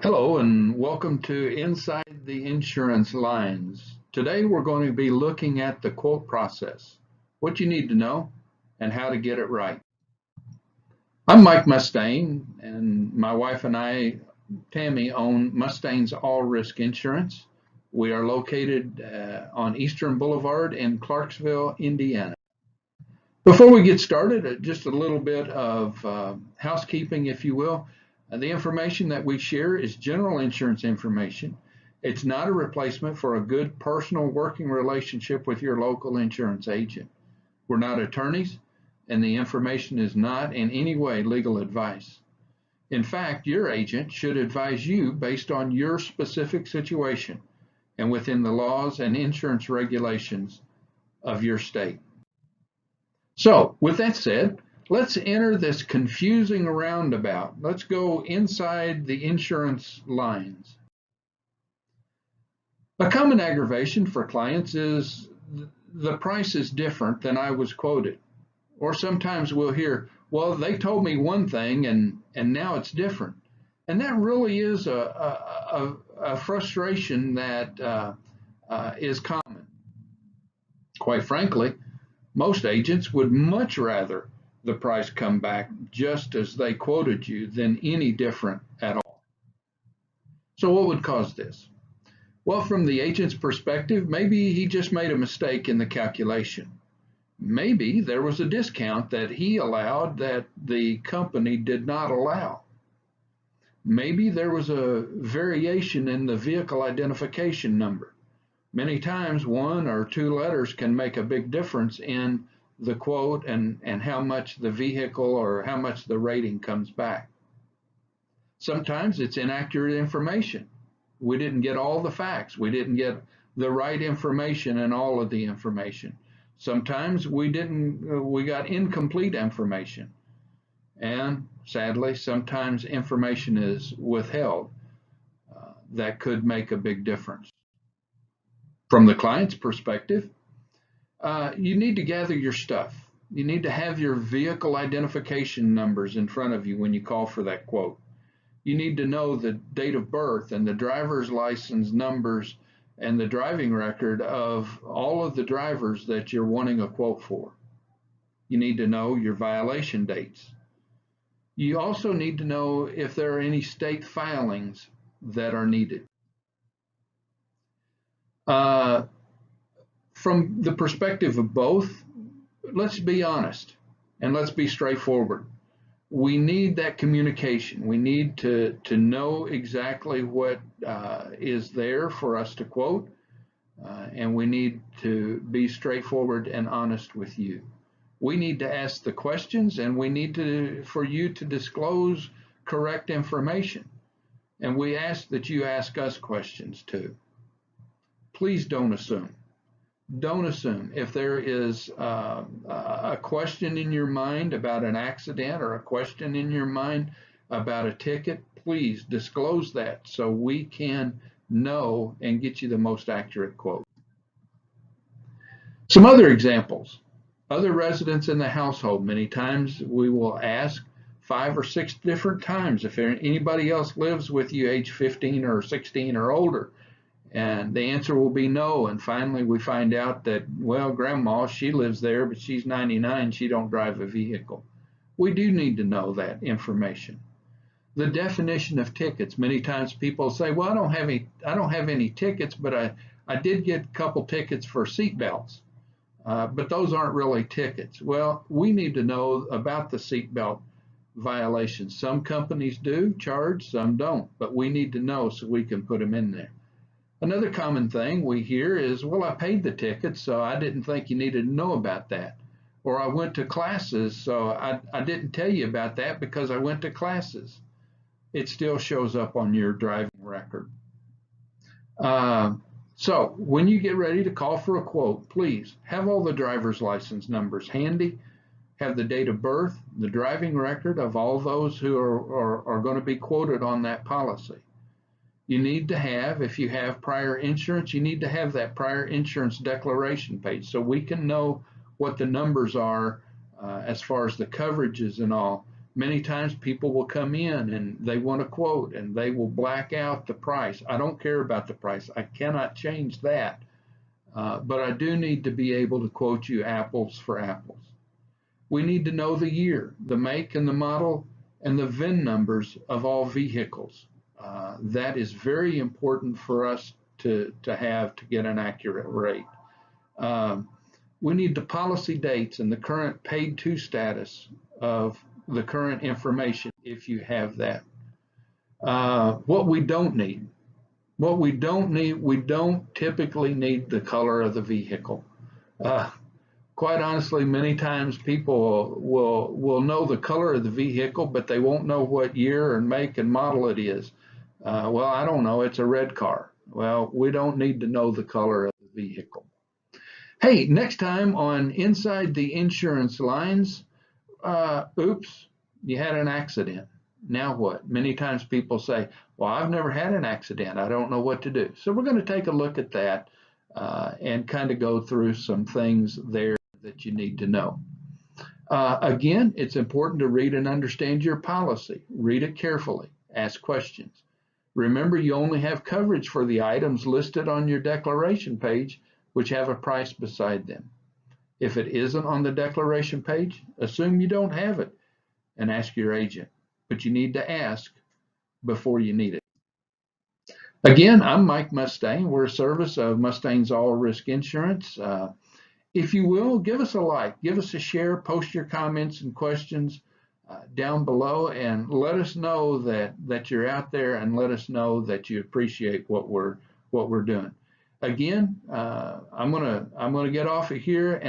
Hello and welcome to Inside the Insurance Lines. Today we're going to be looking at the quote process, what you need to know, and how to get it right. I'm Mike Mustaine, and my wife and I, Tammy, own Mustain's All Risk Insurance. We are located on Eastern Boulevard in Clarksville, Indiana. Before we get started, just a little bit of housekeeping, if you will. The information that we share is general insurance information. It's not a replacement for a good personal working relationship with your local insurance agent. We're not attorneys, and the information is not in any way legal advice. In fact, your agent should advise you based on your specific situation and within the laws and insurance regulations of your state. So, with that said, let's enter this confusing roundabout. Let's go inside the insurance lines. A common aggravation for clients is the price is different than I was quoted. Or sometimes we'll hear, well, they told me one thing and now it's different. And that really is a frustration that is common. Quite frankly, most agents would much rather the price come back just as they quoted you than any different at all. So what would cause this? Well, from the agent's perspective, maybe he just made a mistake in the calculation. Maybe there was a discount that he allowed that the company did not allow. Maybe there was a variation in the vehicle identification number. Many times one or two letters can make a big difference in the quote and how much the vehicle or how much the rating comes back. Sometimes it's inaccurate information. We didn't get all the facts. We didn't get the right information and all of the information. Sometimes we got incomplete information. And sadly, sometimes information is withheld that could make a big difference. From the client's perspective, you need to gather your stuff. You need to have your vehicle identification numbers in front of you when you call for that quote. You need to know the date of birth and the driver's license numbers and the driving record of all of the drivers that you're wanting a quote for. You need to know your violation dates. You also need to know if there are any state filings that are needed. From the perspective of both, let's be honest and let's be straightforward. We need that communication. We need to know exactly what is there for us to quote, and we need to be straightforward and honest with you. We need to ask the questions, and we need for you to disclose correct information. And we ask that you ask us questions too. Please don't assume. Don't assume. If there is a question in your mind about an accident or a question in your mind about a ticket, please disclose that so we can know and get you the most accurate quote. Some other examples. Other residents in the household, many times we will ask 5 or 6 different times if anybody else lives with you age 15 or 16 or older. And the answer will be no. And finally, we find out that, well, grandma, she lives there, but she's 99. She don't drive a vehicle. We do need to know that information. The definition of tickets. Many times people say, well, I don't have any tickets, but I did get a couple tickets for seat belts. But those aren't really tickets. Well, we need to know about the seatbelt violations. Some companies do charge, some don't, but we need to know so we can put them in there. Another common thing we hear is, well, I paid the ticket, so I didn't think you needed to know about that. Or I went to classes, so I didn't tell you about that because I went to classes. It still shows up on your driving record. So when you get ready to call for a quote, please have all the driver's license numbers handy, have the date of birth, the driving record of all those who are going to be quoted on that policy. You need to have, if you have prior insurance, you need to have that prior insurance declaration page so we can know what the numbers are as far as the coverages and all Many times people will come in and they want a quote and they will black out the price. I don't care about the price. I cannot change that. But I do need to be able to quote you apples for apples. We need to know the year, the make and the model, and the VIN numbers of all vehicles. That is very important for us to have to get an accurate rate. We need the policy dates and the current paid to status of the current information if you have that. What we don't need. We don't typically need the color of the vehicle. Quite honestly, many times people will know the color of the vehicle, but they won't know what year and make and model it is. Well, I don't know, it's a red car. Well, we don't need to know the color of the vehicle. Hey, next time on Inside the Insurance Lines, oops, you had an accident. Now what? Many times people say, well, I've never had an accident. I don't know what to do. So we're going to take a look at that and kind of go through some things there that you need to know. Again, it's important to read and understand your policy. Read it carefully. Ask questions. Remember, you only have coverage for the items listed on your declaration page, which have a price beside them. If it isn't on the declaration page, assume you don't have it and ask your agent. But you need to ask before you need it. Again, I'm Mike Mustaine. We're a service of Mustaine's All Risk Insurance. If you will, give us a like, give us a share, post your comments and questions down below, and let us know that you're out there, and let us know that you appreciate what we're doing. Again, I'm gonna get off of here.